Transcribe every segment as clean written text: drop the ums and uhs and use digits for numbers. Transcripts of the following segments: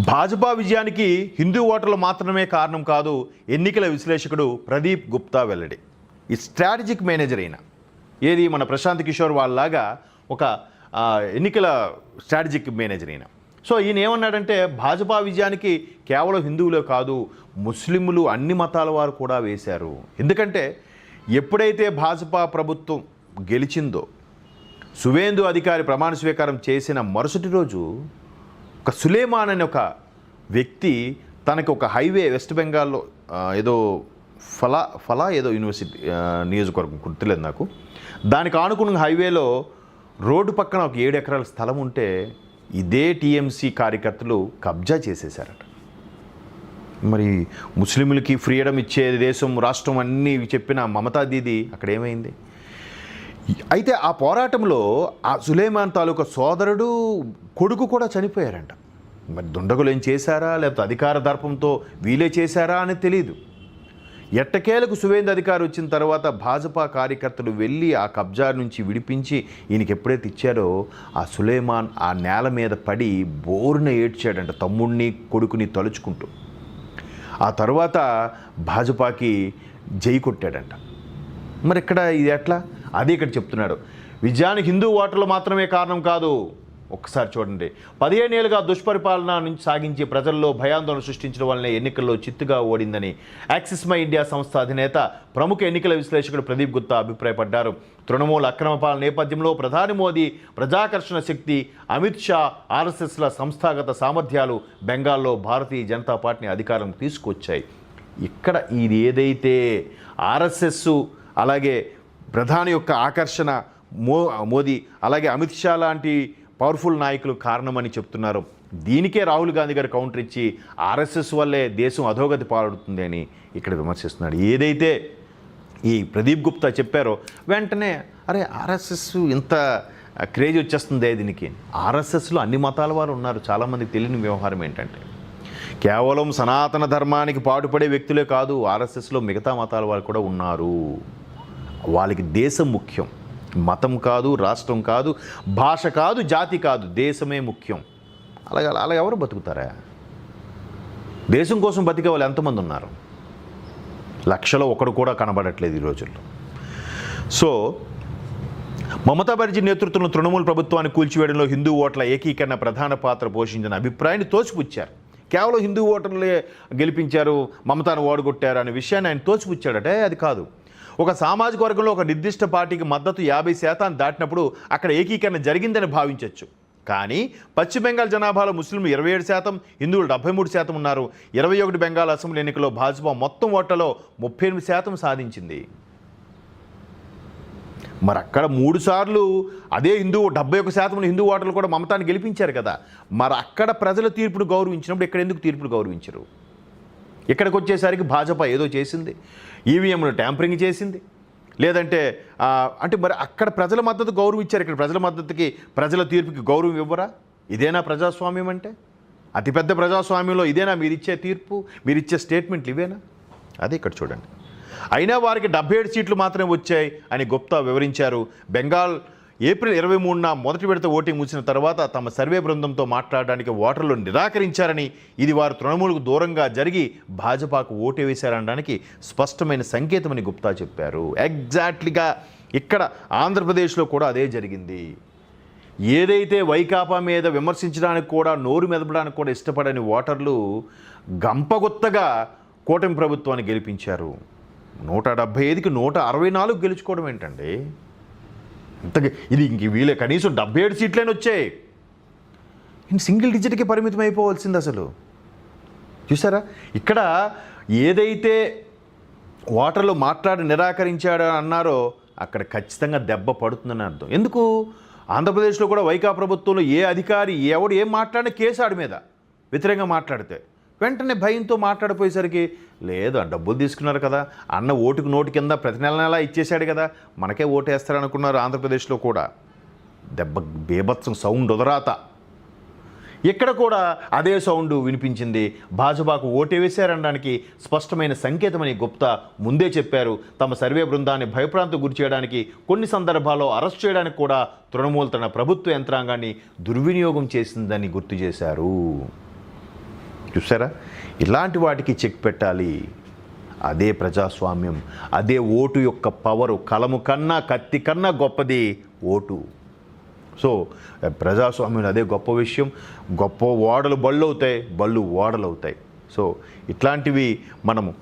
భాజపా విజయానికి హిందూ ఓటర్లు మాత్రమే కారణం కాదు, ఎన్నికల విశ్లేషకుడు ప్రదీప్ గుప్తా వెల్లడి. ఈ స్ట్రాటజిక్ మేనేజర్ అయిన ఏది మన ప్రశాంత్ కిషోర్ వాళ్ళలాగా ఒక ఎన్నికల స్ట్రాటజిక్ మేనేజర్ అయిన. సో ఈయన ఏమన్నాడంటే, భాజపా విజయానికి కేవలం హిందువులే కాదు, ముస్లింలు అన్ని మతాల వారు కూడా వేశారు. ఎందుకంటే ఎప్పుడైతే భాజపా ప్రభుత్వం గెలిచిందో, సువేందు అధికారి ప్రమాణ స్వీకారం చేసిన మరుసటి రోజు ఒక సులేమాన్ అనే ఒక వ్యక్తి తనకి ఒక హైవే వెస్ట్ బెంగాల్లో ఏదో ఫలా ఏదో యూనివర్సిటీ నియోజకవర్గం గుర్తులేదు నాకు, దానికి ఆనుకున్న హైవేలో రోడ్డు పక్కన ఒక 7 ఎకరాల స్థలం ఉంటే ఇదే టీఎంసీ కార్యకర్తలు కబ్జా చేసేశారట. మరి ముస్లింలకి ఫ్రీడమ్ ఇచ్చే దేశం, రాష్ట్రం అన్నీ చెప్పిన మమతా దీది అక్కడ ఏమైంది? అయితే ఆ పోరాటంలో ఆ సులేమాన్ తాలూకా సోదరుడు కొడుకు కూడా చనిపోయారంట. మరి దుండగులు ఏం చేశారా, లేకపోతే అధికార దర్పంతో వీలే చేశారా అని తెలియదు. ఎట్టకేలకు సువేందు అధికారి వచ్చిన తర్వాత భాజపా కార్యకర్తలు వెళ్ళి ఆ కబ్జా నుంచి విడిపించి ఈయనకి ఎప్పుడైతే ఇచ్చారో, ఆ సులేమాన్ ఆ నేల మీద పడి బోరున ఏడ్చాడంట, తమ్ముడిని కొడుకుని తలుచుకుంటూ. ఆ తర్వాత భాజపాకి జై కొట్టాడంట. మరి ఇక్కడ ఇది ఎట్లా? అది ఇక్కడ చెప్తున్నాడు. విజయానికి హిందూ ఓటర్లు మాత్రమే కారణం కాదు. ఒక్కసారి చూడండి, 15 ఏళ్ళుగా దుష్పరిపాలన నుంచి సాగించి ప్రజల్లో భయాందోళన సృష్టించడం వల్లనే ఎన్నికల్లో చిత్తుగా ఓడిందని యాక్సిస్ మై ఇండియా సంస్థ అధినేత, ప్రముఖ ఎన్నికల విశ్లేషకుడు ప్రదీప్ గుప్తా అభిప్రాయపడ్డారు. తృణమూల్ అక్రమ పాలన నేపథ్యంలో ప్రధాని మోదీ ప్రజాకర్షణ శక్తి, అమిత్ షా ఆర్ఎస్ఎస్ల సంస్థాగత సామర్థ్యాలు బెంగాల్లో భారతీయ జనతా పార్టీని అధికారం తీసుకొచ్చాయి. ఇక్కడ ఇది ఏదైతే ఆర్ఎస్ఎస్ అలాగే ప్రధాని యొక్క ఆకర్షణ మోదీ అలాగే అమిత్ షా లాంటి పవర్ఫుల్ నాయకులు కారణమని చెప్తున్నారు. దీనికే రాహుల్ గాంధీ గారు కౌంటర్ ఇచ్చి ఆర్ఎస్ఎస్ వల్లే దేశం అధోగతి పాలవుతుంది అని ఇక్కడ విమర్శిస్తున్నాడు. ఏదైతే ఈ ప్రదీప్ గుప్తా చెప్పారో వెంటనే అరే ఆర్ఎస్ఎస్ ఇంత క్రేజ్ వచ్చేస్తుంది దీనికి. ఆర్ఎస్ఎస్లో అన్ని మతాల వారు ఉన్నారు. చాలామందికి తెలియని వ్యవహారం ఏంటంటే, కేవలం సనాతన ధర్మానికి పాటుపడే వ్యక్తులే కాదు, ఆర్ఎస్ఎస్లో మిగతా మతాల వారు కూడా ఉన్నారు. వాళ్ళకి దేశం ముఖ్యం, మతం కాదు, రాష్ట్రం కాదు, భాష కాదు, జాతి కాదు, దేశమే ముఖ్యం. అలా ఎవరు బతుకుతారా? దేశం కోసం బతికే వాళ్ళు ఎంతమంది ఉన్నారు? లక్షలో ఒకడు కూడా కనబడట్లేదు ఈ రోజుల్లో. సో మమతా బెనర్జీ నేతృత్వంలో తృణమూల్ ప్రభుత్వాన్ని కూల్చివేయడంలో హిందూ ఓట్ల ఏకీకరణ ప్రధాన పాత్ర పోషించిన అభిప్రాయాన్ని తోసిపుచ్చారు. కేవలం హిందూ ఓటర్లే గెలిపించారు, మమతాను ఓడగొట్టారు అనే విషయాన్ని ఆయన తోసిపుచ్చాడటే అది కాదు. ఒక సామాజిక వర్గంలో ఒక నిర్దిష్ట పార్టీకి మద్దతు 50% దాటినప్పుడు అక్కడ ఏకీకరణ జరిగిందని భావించవచ్చు. కానీ పశ్చిమ బెంగాల్ జనాభాలో ముస్లింలు 27%, హిందువులు 73% ఉన్నారు. 21 బెంగాల్ అసెంబ్లీ ఎన్నికల్లో భాజపా మొత్తం ఓట్లలో 38% సాధించింది. మరి అక్కడ 3 సార్లు అదే 71% హిందూ ఓటర్లు కూడా మమతాన్ని గెలిపించారు కదా. మరి అక్కడ ప్రజల తీర్పును గౌరవించినప్పుడు ఇక్కడ ఎందుకు తీర్పును గౌరవించరు? ఇక్కడికి వచ్చేసరికి భాజపా ఏదో చేసింది, ఈవీఎంలు ట్యాంపరింగ్ చేసింది, లేదంటే అంటే మరి అక్కడ ప్రజల మద్దతు గౌరవం ఇచ్చారు, ఇక్కడ ప్రజల మద్దతుకి ప్రజల తీర్పుకి గౌరవం ఇవ్వరా? ఇదేనా ప్రజాస్వామ్యం అంటే? అతిపెద్ద ప్రజాస్వామ్యంలో ఇదేనా మీరిచ్చే తీర్పు, మీరిచ్చే స్టేట్మెంట్లు ఇవేనా? అదే ఇక్కడ చూడండి. అయినా వారికి 77 సీట్లు మాత్రమే వచ్చాయి అని గుప్తా వివరించారు. బెంగాల్ ఏప్రిల్ 23న మొదటి విడత ఓటింగ్ ముగిసిన తర్వాత తమ సర్వే బృందంతో మాట్లాడడానికి ఓటర్లు నిరాకరించారని, ఇది వారు తృణమూలకు దూరంగా జరిగి భాజపాకు ఓటు వేశారనడానికి స్పష్టమైన సంకేతమని గుప్తా చెప్పారు. ఎగ్జాక్ట్లీగా ఇక్కడ ఆంధ్రప్రదేశ్లో కూడా అదే జరిగింది. ఏదైతే వైకాపా మీద విమర్శించడానికి కూడా, నోరు మెదపడానికి కూడా ఇష్టపడని ఓటర్లు గంపగుత్తగా కూటమి ప్రభుత్వాన్ని గెలిపించారు. 175కి 164 గెలుచుకోవడం ఏంటండి? ఇది ఇంక వీళ్ళే కనీసం 77 సీట్లైనా వచ్చాయి. సింగిల్ డిజిట్కి పరిమితం అయిపోవాల్సింది అసలు. చూసారా, ఇక్కడ ఏదైతే ఓటర్లు మాట్లాడి నిరాకరించాడు అన్నారో అక్కడ ఖచ్చితంగా దెబ్బ పడుతుందని అర్థం. ఎందుకు? ఆంధ్రప్రదేశ్లో కూడా వైకాపా ప్రభుత్వంలో ఏ అధికారి ఎవడు ఏం మాట్లాడినా కేసు ఆడి మీద వ్యతిరేకంగా మాట్లాడితే వెంటనే భయంతో మాట్లాడిపోయేసరికి, లేదు డబ్బులు తీసుకున్నారు కదా, అన్న ఓటుకు నోటు కింద ప్రతి నెల ఇచ్చేశాడు కదా, మనకే ఓటు వేస్తారనుకున్నారు. ఆంధ్రప్రదేశ్లో కూడా దెబ్బ బేభత్సం సౌండ్ ఉదరాత. ఇక్కడ కూడా అదే సౌండ్ వినిపించింది. భాజపాకు ఓటు వేశారనడానికి స్పష్టమైన సంకేతమని గుప్తా ముందే చెప్పారు. తమ సర్వే బృందాన్ని భయప్రాంతం గురి చేయడానికి, కొన్ని సందర్భాల్లో అరెస్ట్ చేయడానికి కూడా తృణమూల్ తన ప్రభుత్వ యంత్రాంగాన్ని దుర్వినియోగం చేసిందని గుర్తు చేశారు. చూసారా, ఇలాంటి వాటికి చెక్ పెట్టాలి. అదే ప్రజాస్వామ్యం, అదే ఓటు యొక్క పవరు. కలము కన్నా కత్తి కన్నా గొప్పది ఓటు. సో ప్రజాస్వామ్యం అదే గొప్ప విషయం. గొప్ప ఓడలు బళ్ళు అవుతాయి, బళ్ళు ఓడలు అవుతాయి. సో ఇట్లాంటివి మనము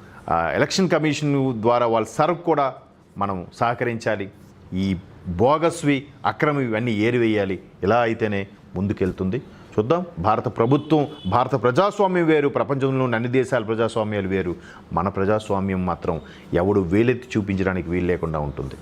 ఎలక్షన్ కమిషన్ ద్వారా వాళ్ళ సర్వ్ కూడా మనం సహకరించాలి. ఈ బోగస్వి అక్రమ ఇవన్నీ ఏరివేయాలి. ఇలా అయితేనే ముందుకెళ్తుంది. చూద్దాం. భారత ప్రభుత్వం, భారత ప్రజాస్వామ్యం వేరు, ప్రపంచంలోని అన్ని దేశాల ప్రజాస్వామ్యాలు వేరు. మన ప్రజాస్వామ్యం మాత్రం ఎవడు వేలెత్తి చూపించడానికి వీలు లేకుండా ఉంటుంది.